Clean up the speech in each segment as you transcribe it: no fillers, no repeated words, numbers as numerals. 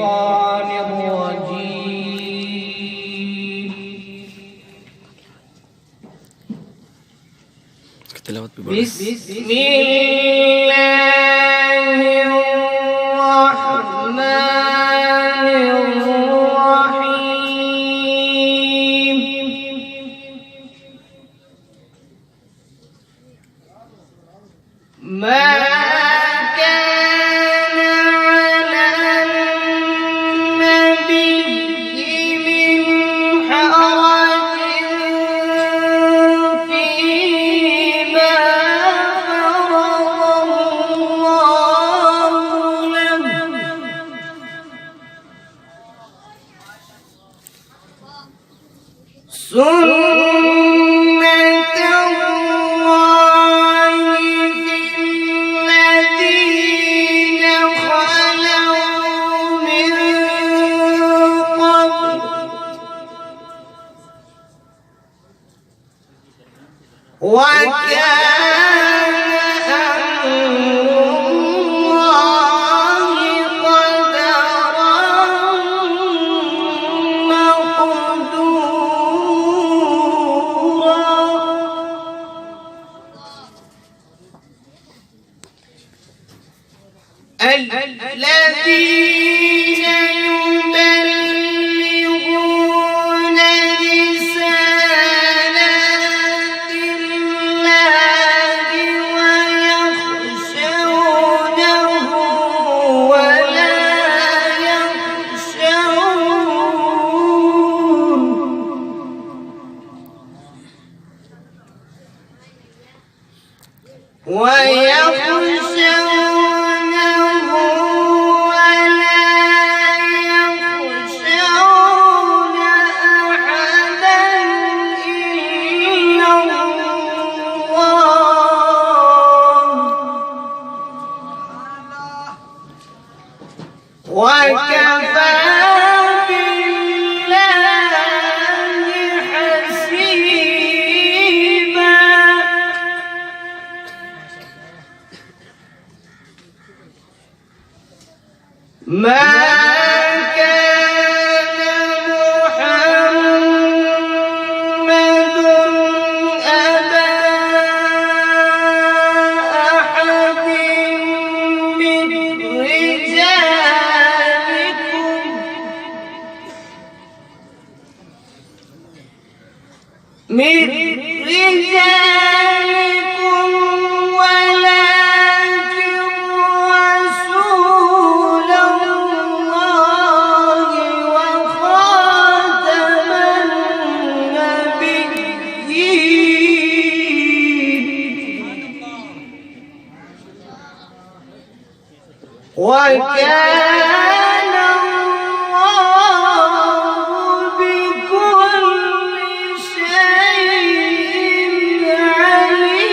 الشيطان الرجيم. بسم الله الرحمن الرحيم. ما كان على النبي من حرج فيما فرض الله له، سنة الله في الذين خلوا من قبل، وكان أمر الله قدرا مقدورا. الذين يبلغون رسالات الله ويخشونه ولا يخشون أحدا إلا الله، وكفى بالله حسيبا. ما كان محمد أبا أحد من رجالكم، ولكن رسول الله وخاتم النبيين، وكان الله بكل شيء عليما.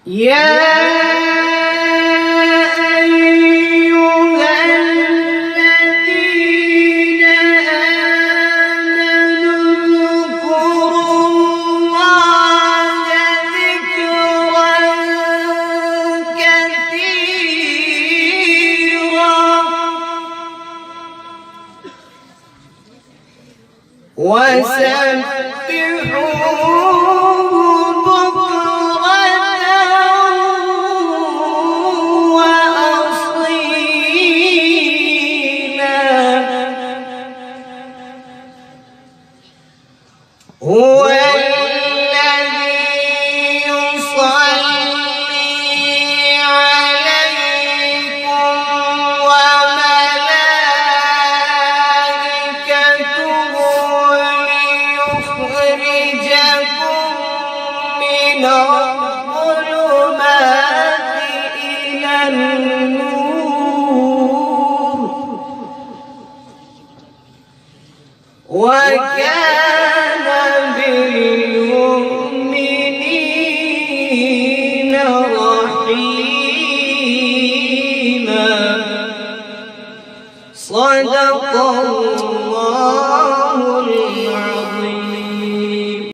يا أيها الذين آمنوا اذكروا الله ذكرا كثيرا وسبحوه بكرة وأصيلا. هو الذي يصلي عليكم وملائكته ليخرجكم من